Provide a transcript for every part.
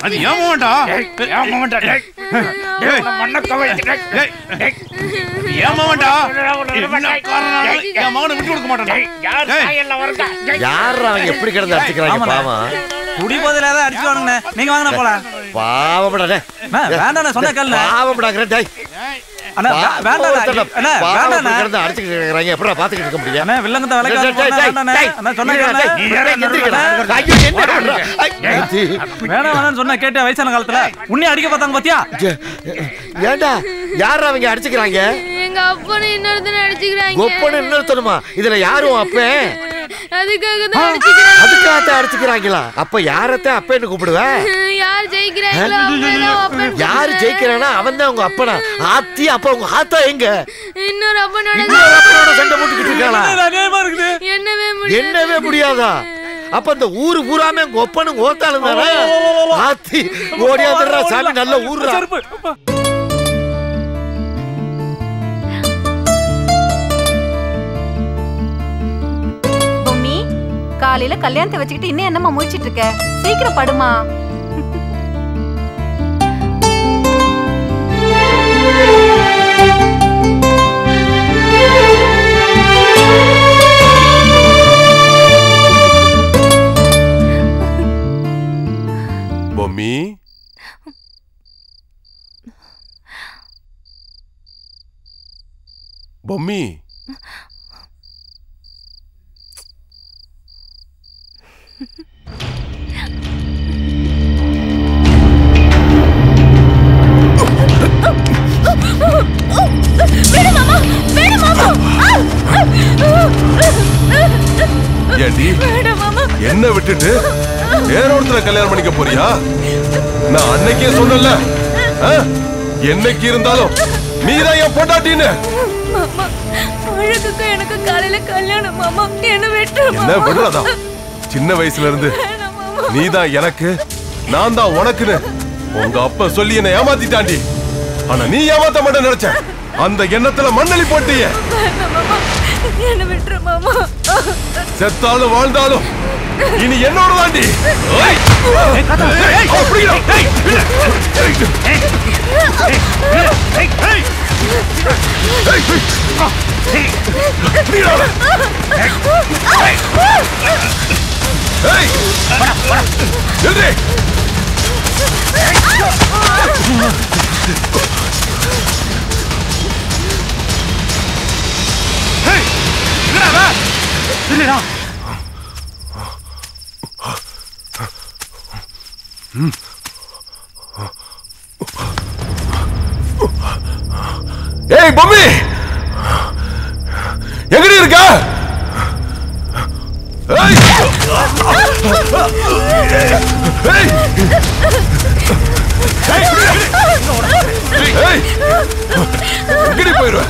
அது ஏன் மாவன்டா ஏன் மாவன்டா என் மகனை விட்டு கொடுக்க மாட்டேன். யார் அவங்க எப்படி கிடந்து அடிச்சுக்கிறாங்க பாவம். குடி போதில ஏதாவது அடிச்சுவானுங்க. நீங்க வாங்கினா போலாம். பாவம்டா வேண்டாம் சொன்ன கேள்வி. பாவம்டா அண்ணா வேண்டாம் அண்ணா வேண்டாம் கிடந்து அடிச்சுக்கிறாங்க. எப்படா பாத்துக்கிட்டு இருக்க முடியும்? அண்ணா வில்லங்கத்த வேலைக்கு அண்ணா சொன்ன வேணாம் சொன்ன கேட்ட வயசான காலத்துல உன்னை அடிக்க பார்த்தாங்க பாத்தியா? ஏண்டா யார் அவங்க அடிச்சுக்கிறாங்க? எங்க அப்பனை இன்னொருத்தனை அடிச்சுக்கிறாங்க. ஒப்பனை இன்னொருத்தனுமா? இதுல யாரும் அப்பே? அதுக்காக தான் அடிச்சுக்கிறாங்க. அதுக்காக அடிச்சுக்கிறாங்களா? அப்ப யாரத்தான் அப்பேன்னு கூப்பிடுவ? யார் ஜெயிக்கிறாங்களோ அவங்கதான் அப்பன். யாரு ஜெயிக்கிறானா அவன் தான் உங்க அப்பனா. ஆத்தி அப்ப உங்க ஆத்தா எங்க? இன்னொரு அப்பனோட சண்டை போட்டுக்கிட்டு இருக்காளா? என்னவே முடியாதா? அப்ப இந்த ஊரு பூராமே உங்க ஒப்பனும் ஓத்தாலும் தானே. ஆத்தி ஓடியாதுடா சாமி, நல்ல ஊர்ரா. காலையில கல்யாணத்தை வச்சுக்கிட்டு இன்னும் என்னமா முழிச்சிட்டு இருக்க? சீக்கிரம் படுமா. பொம்மி பொம்மி என்ன விட்டுட்டு வேற ஒருத்தர கல்யாணம் பண்ணிக்க போறியா? நான் அன்னைக்கே சொன்னல, என்னைக்கு இருந்தாலும் நீதான் என் பொண்டாட்டின்னு. எனக்கு காலையில கல்யாணம் மாமா, என்ன விடுறதா? சின்ன வயசுல இருந்து நீதான் எனக்கு, நான் தான் உனக்குன்னு உங்க அப்பா சொல்லி என்ன ஏமாத்திட்டாண்டி. ஆனா நீ ஏமாத்த மாட்டேன்னு நினைச்ச. அந்த எண்ணத்துல மண்ணலி போட்டிய. செத்தாலும் வாழ்ந்தாலும் இனி என்னோட தாண்டி. ஏய் பொம்மி, எங்கடி இருக்க? எங்கடி போயிருவ?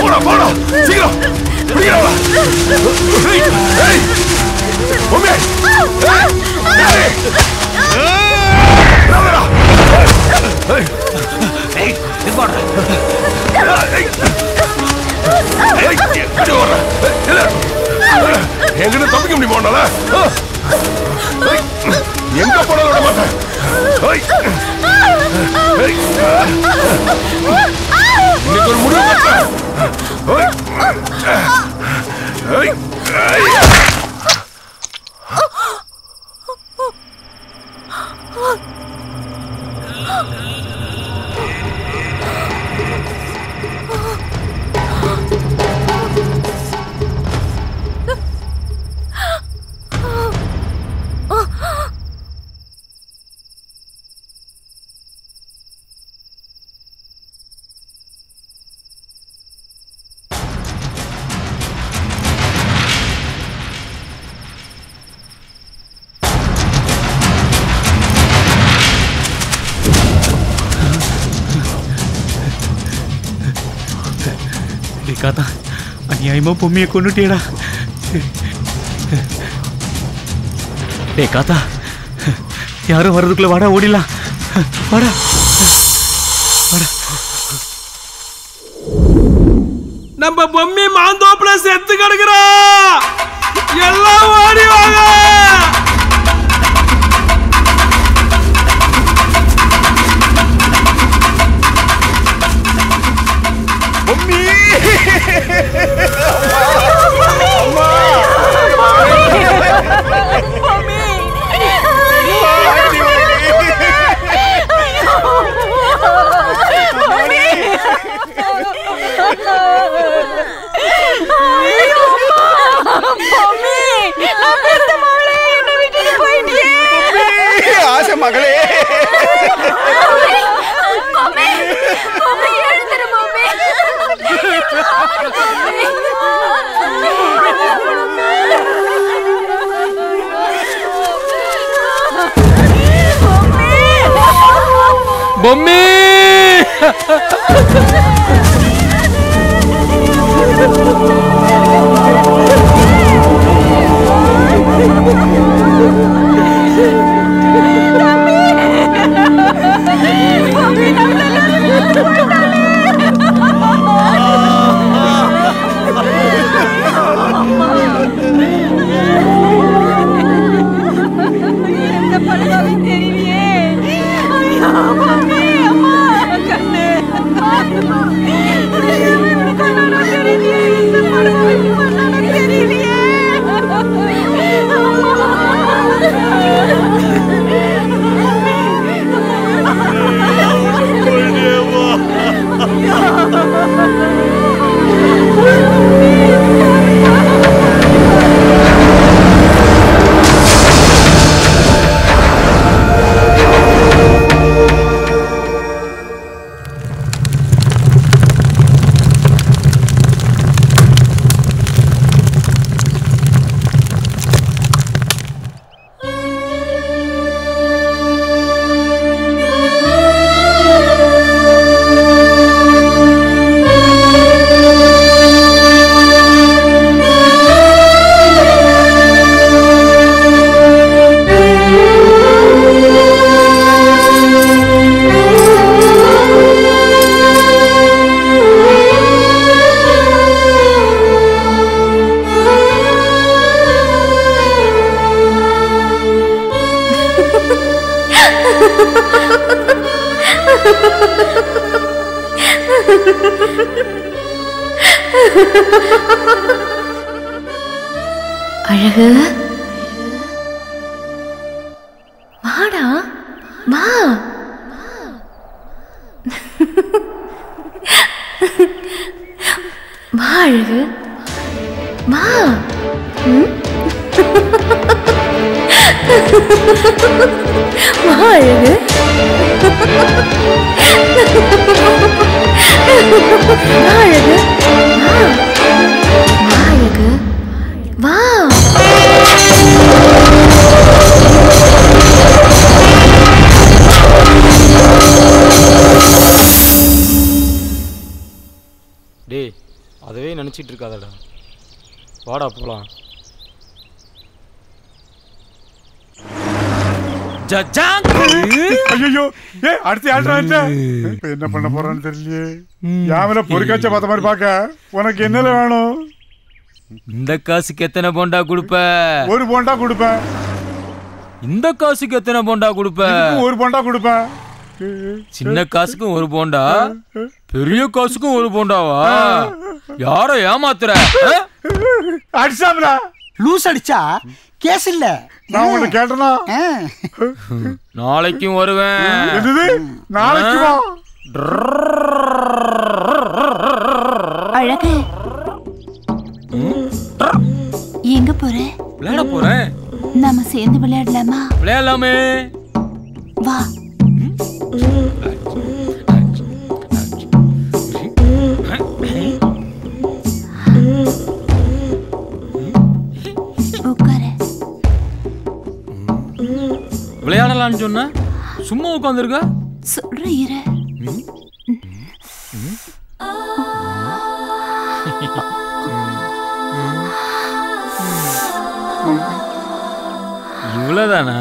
போடா போடா சீக்கிரம் எங்கிட்ட தப்பிக்க முடியுமாண்டால? எங்க போனாலும் விட மாட்டேன். இன்னைக்கு ஒரு முடிவு கட்டேன். அநியாயமா பொம்மையை கொண்டுட்டேடா. டேய் காத்தா, யாரும் வர்றதுக்குள்ள வாடா, ஓடிடலாம். வாடா வாடா. நம்ம பொம்மி மாந்தோப்புல செத்து கிடக்குறா. எல்லாம் ஓடி வாங்க. ஆசை மகளே, பொம்மி அழகு, வாடா வா. வா அழகு, வா. வா அழகு. வா அழகு, வா. வா அழகு, வா. டேய், அதவே நினைச்சிட்டு இருக்காதடா, வாடா போலாம். ஐயோ, அடுத்து ஆட்ரா. என்ன பண்ண போறான்னு தெரியலையே. யாவில பொறிக்காச்ச பார்த்த மாதிரி பாக்க. உனக்கு என்னல வேணும்? இந்த காசுக்கு எத்தனை போண்டா கொடுப்ப? ஒரு போண்டா கொடுப்பேன். இந்த காசுக்கு எத்தனை போண்டா கொடுப்ப? ஒரு போண்டா கொடுப்பேன். சின்ன காசுக்கும் ஒரு போண்டா, பெரிய காசுக்கும் ஒரு போண்டாவா? யார ஏமாத்துற? அடிச்சாம்டா. லூஸ் அடிச்சா கேஸ் இல்ல. நான் உன்னை கேட்டனா? நாளைக்கும் வருவேன். என்னது? நாளைக்கு வா. அழகு, எங்க போற? விளையாட போறேன். நாம சேர்ந்து விளையாடலாமா? விளையாடலாமே, வா. உட்காரு. விளையாடலாம்னு சொன்ன சும்மா உட்காந்துருக்க. சொல்ற இரு. இவ்வளவுதானா?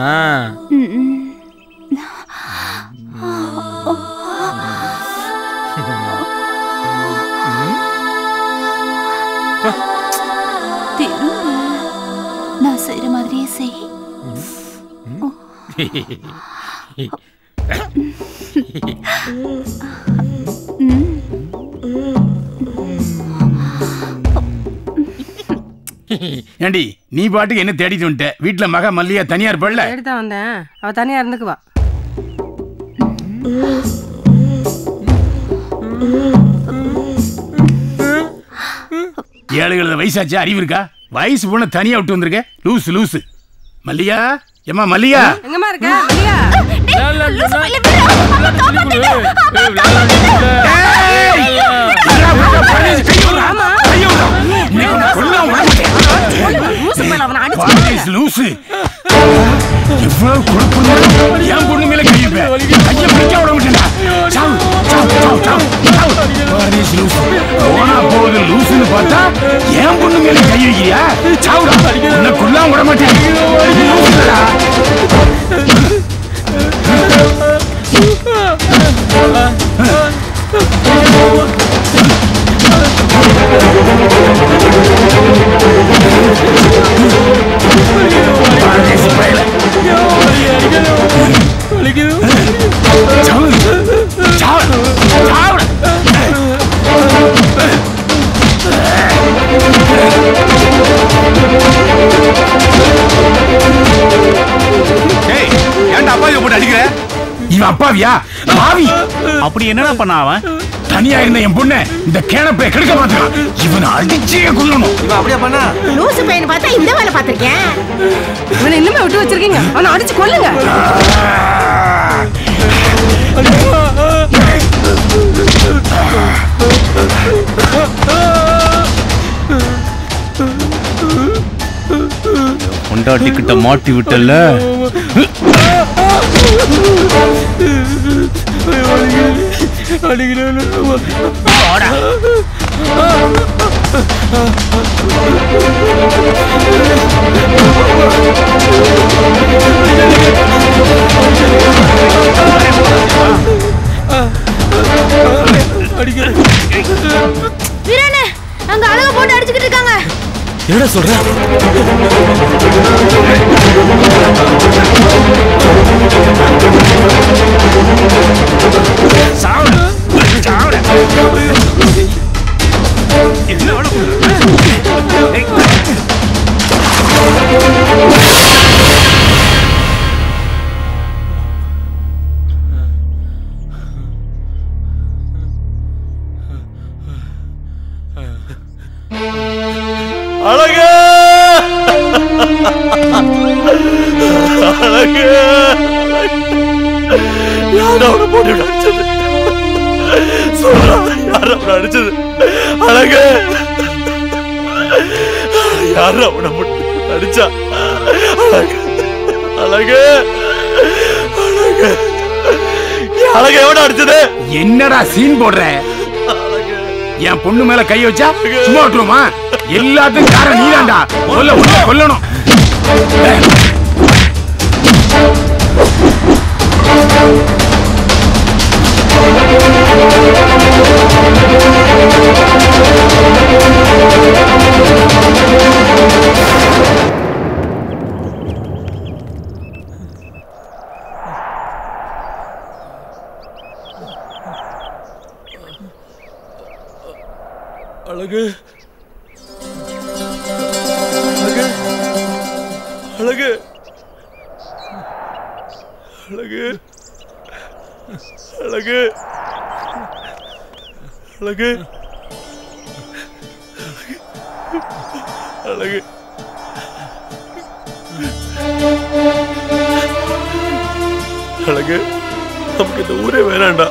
நான் செய்யற மாதிரியே செய். ஏண்டி நீ பாட்டுக்கு என்ன தேடிட்டு வந்துட்ட? வீட்டுல மக மல்லியா தனியா இருப்பல்ல? தேடிதான் வந்தேன். அவ தனியா இருந்துக்குவா. ஏழுகள வயசாச்சு, அறிவு இருக்கா? வயசு பொண்ணு தனியா விட்டு வந்திருக்க. லூசு லூசு. மல்லியா, ஏமா மல்லியா, எங்கம்மா இருக்க? மல்லியா லூசு. எவ்வளவு கொடுப்பு என் பொண்ணு மேல கையை பிடிக்க விட மாட்டேன்டா. போனா போகுது லூசுன்னு பார்த்தா என் பொண்ணு மேல கை வைக்கிறியா? சாவுடா, உன்னை கொல்லாம விட மாட்டேன். அப்பாவியா பாவி? அப்படி என்னடா பண்ண அவன்? தனியா இருந்த என் பொண்ணு இந்த கேனப்பை கெடுக்க மாட்டான். இவனை அடிச்சே கொல்லணும். இவன் அப்படியே பண்ணா? லூசு பையனை பார்த்தா இந்த வேலை பார்த்திருக்கேன். இவனை இன்னுமே விட்டு வச்சிருக்கீங்க. அவனை அடிச்சு கொல்லுங்க. பொண்டாட்டி கிட்ட மாட்டி விட்டல்ல. வீரனே, அங்க அழகா போட்டு அடிச்சுக்கிட்டு இருக்காங்க. என்ன சொல்ற? அழகு அழகு யார் அவனை போட்டு அடிச்சது? சொல்றா, யார் அவனை அடிச்சது? அழகு யார் அவனை போட்டு அடிச்சா? அழகு அழகு அழகு அழகு எவனை அடிச்சது? என்னடா சீன் போடுற? என் பொண்ணு மேல கை வச்சா சும்மா விட்டுருமா? எல்லாத்துக்கும் காரணம் நீதான்டா. கொல்லணும். அழகு அழகு அழகு அழகு அழகு அழகு அழகு அழகு நமக்கு இந்த ஊரே வேணாண்டா.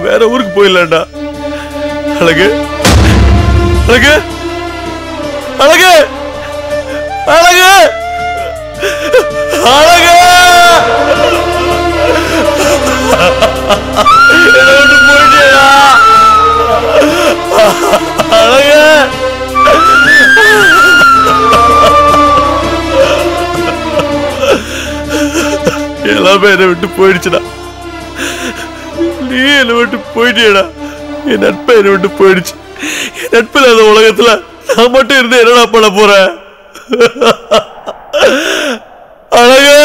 வேற ஊருக்கு போயிடலாம்டா. அழகு அழகு அழகு அழகு அழகு போயிட்டியா? அழகு எல்லாமே என்னை விட்டு போயிடுச்சுடா. நீ என்னை விட்டு போயிட்டியடா. என் நட்பை என்னை விட்டு போயிடுச்சு. என் நட்பு இல்லாத உலகத்துல நான் மட்டும் இருந்து என்னடா பண்ண போறேன்? அழகா